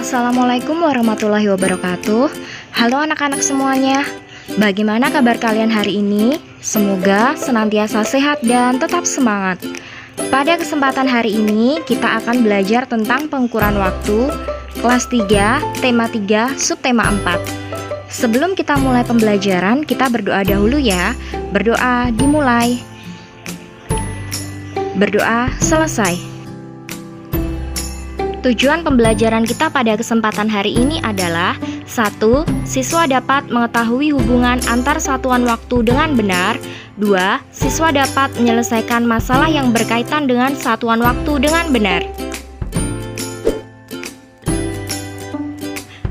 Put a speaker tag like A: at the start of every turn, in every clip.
A: Assalamualaikum warahmatullahi wabarakatuh. Halo anak-anak semuanya. Bagaimana kabar kalian hari ini? Semoga senantiasa sehat dan tetap semangat. Pada kesempatan hari ini kita akan belajar tentang pengukuran waktu kelas 3, tema 3, subtema 4. Sebelum kita mulai pembelajaran, kita berdoa dahulu ya. Berdoa dimulai. Berdoa selesai. Tujuan pembelajaran kita pada kesempatan hari ini adalah 1. Siswa dapat mengetahui hubungan antar satuan waktu dengan benar. 2. Siswa dapat menyelesaikan masalah yang berkaitan dengan satuan waktu dengan benar.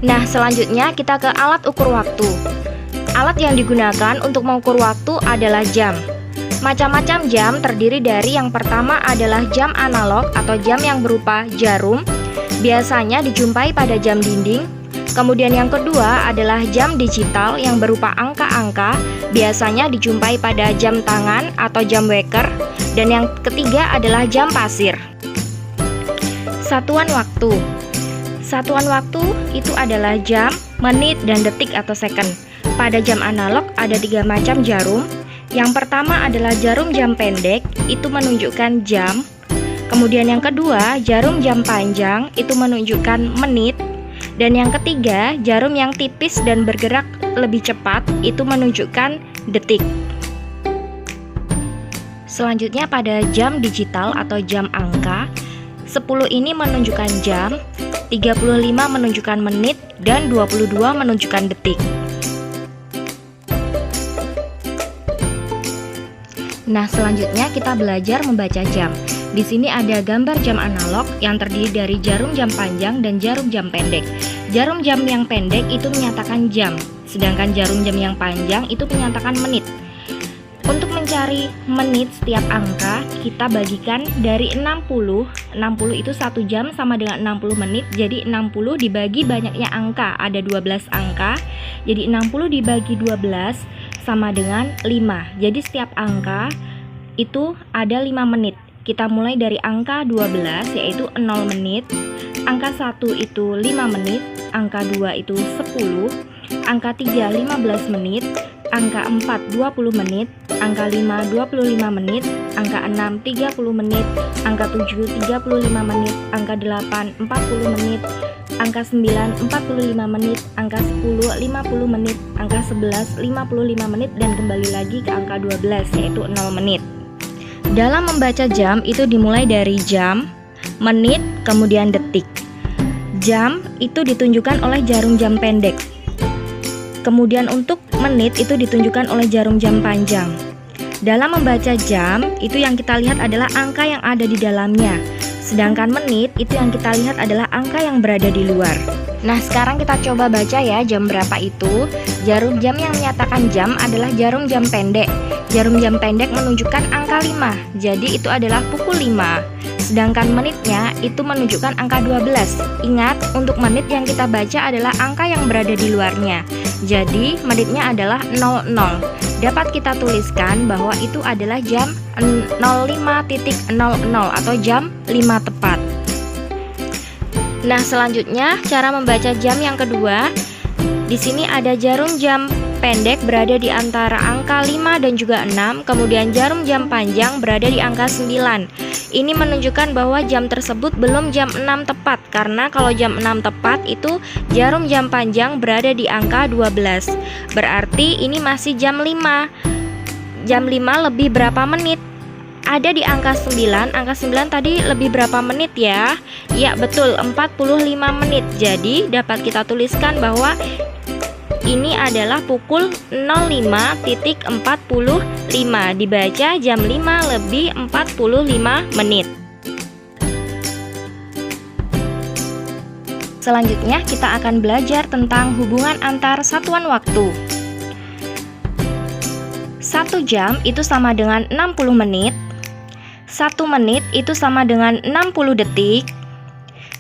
A: Nah, selanjutnya kita ke alat ukur waktu. Alat yang digunakan untuk mengukur waktu adalah jam. Macam-macam jam terdiri dari yang pertama adalah jam analog atau jam yang berupa jarum. Biasanya dijumpai pada jam dinding. Kemudian yang kedua adalah jam digital yang berupa angka-angka. Biasanya dijumpai pada jam tangan atau jam waker. Dan yang ketiga adalah jam pasir. Satuan waktu. Satuan waktu itu adalah jam, menit, dan detik atau second. Pada jam analog ada 3 macam jarum. Yang pertama adalah jarum jam pendek, itu menunjukkan jam. Kemudian yang kedua, jarum jam panjang, itu menunjukkan menit. Dan yang ketiga, jarum yang tipis dan bergerak lebih cepat, itu menunjukkan detik. Selanjutnya pada jam digital atau jam angka, 10 ini menunjukkan jam, 35 menunjukkan menit, dan 22 menunjukkan detik. Nah, selanjutnya kita belajar membaca jam. Di sini ada gambar jam analog yang terdiri dari jarum jam panjang dan jarum jam pendek. Jarum jam yang pendek itu menyatakan jam, sedangkan jarum jam yang panjang itu menyatakan menit. Untuk mencari menit setiap angka, kita bagikan dari 60. 60 itu 1 jam sama dengan 60 menit. Jadi 60 dibagi banyaknya angka, ada 12 angka. Jadi 60 dibagi 12 sama dengan 5. Jadi setiap angka itu ada 5 menit. Kita mulai dari angka 12 yaitu 0 menit. Angka 1 itu 5 menit. Angka 2 itu 10. Angka 3 15 menit. Angka 4 20 menit. Angka 5 25 menit. Angka 6 30 menit. Angka 7 35 menit. Angka 8 40 menit. Angka 9 45 menit. Angka 10 50 menit. Angka 11 55 menit. Dan kembali lagi ke angka 12 yaitu 0 menit. Dalam membaca jam itu dimulai dari jam, menit, kemudian detik. Jam itu ditunjukkan oleh jarum jam pendek. Kemudian untuk menit itu ditunjukkan oleh jarum jam panjang. Dalam membaca jam, itu yang kita lihat adalah angka yang ada di dalamnya. Sedangkan menit, itu yang kita lihat adalah angka yang berada di luar. Nah, sekarang kita coba baca ya jam berapa itu. Jarum jam yang menyatakan jam adalah jarum jam pendek. Jarum jam pendek menunjukkan angka 5. Jadi itu adalah pukul 5. Sedangkan menitnya itu menunjukkan angka 12. Ingat, untuk menit yang kita baca adalah angka yang berada di luarnya. Jadi menitnya adalah 00. Dapat kita tuliskan bahwa itu adalah jam 05.00 atau jam 5 tepat. Nah, selanjutnya cara membaca jam yang kedua. Di sini ada jarum jam pendek berada di antara angka 5 dan juga 6. Kemudian jarum jam panjang berada di angka 9. Ini menunjukkan bahwa jam tersebut belum jam 6 tepat. Karena kalau jam 6 tepat itu jarum jam panjang berada di angka 12. Berarti ini masih jam 5. Jam 5 lebih berapa menit? Ada di angka 9. Angka 9 tadi lebih berapa menit ya? Ya betul, 45 menit. Jadi dapat kita tuliskan bahwa ini adalah pukul 05.45. Dibaca jam 5 lebih 45 menit. Selanjutnya kita akan belajar tentang hubungan antar satuan waktu. 1 jam itu sama dengan 60 menit. 1 menit itu sama dengan 60 detik.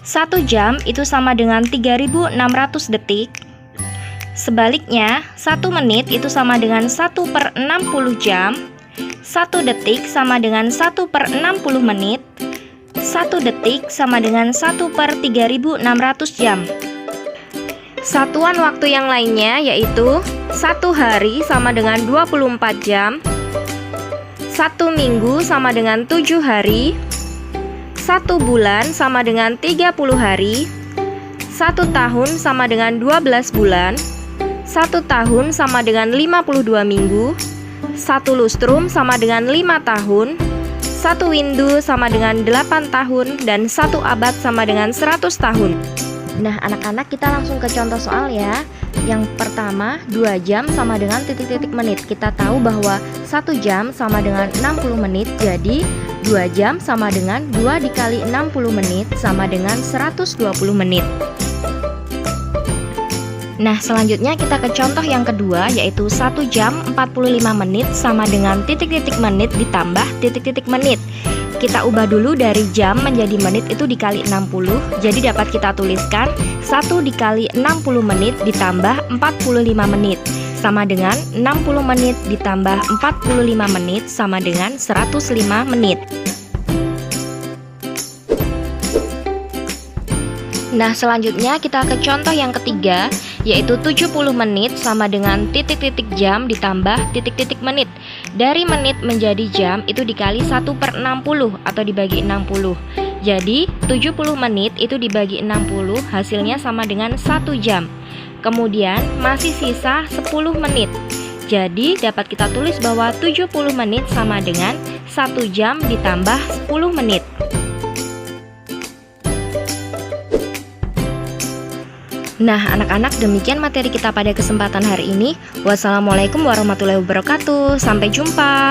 A: 1 jam itu sama dengan 3600 detik. Sebaliknya, 1 menit itu sama dengan 1/60 jam. 1 detik sama dengan 1/60 menit. 1 detik sama dengan 1/3600 jam. Satuan waktu yang lainnya yaitu 1 hari sama dengan 24 jam, 1 minggu sama dengan 7 hari, 1 bulan sama dengan 30 hari, 1 tahun sama dengan 12 bulan, 1 tahun sama dengan 52 minggu, 1 lustrum sama dengan 5 tahun, 1 windu sama dengan 8 tahun, dan 1 abad sama dengan 100 tahun. Nah, anak-anak, kita langsung ke contoh soal ya. Yang pertama, 2 jam sama dengan titik-titik menit. Kita tahu bahwa 1 jam sama dengan 60 menit. Jadi 2 jam sama dengan 2 dikali 60 menit sama dengan 120 menit. Nah, selanjutnya kita ke contoh yang kedua, yaitu 1 jam 45 menit sama dengan titik-titik menit ditambah titik-titik menit. Kita ubah dulu dari jam menjadi menit, itu dikali 60. Jadi dapat kita tuliskan 1 dikali 60 menit ditambah 45 menit sama dengan 60 menit ditambah 45 menit sama dengan 105 menit. Nah, selanjutnya kita ke contoh yang ketiga, yaitu 70 menit sama dengan titik-titik jam ditambah titik-titik menit. Dari menit menjadi jam itu dikali 1/60 atau dibagi 60. Jadi 70 menit itu dibagi 60 hasilnya sama dengan 1 jam. Kemudian masih sisa 10 menit. Jadi dapat kita tulis bahwa 70 menit sama dengan 1 jam ditambah 10 menit. Nah, anak-anak, demikian materi kita pada kesempatan hari ini. Wassalamualaikum warahmatullahi wabarakatuh. Sampai jumpa.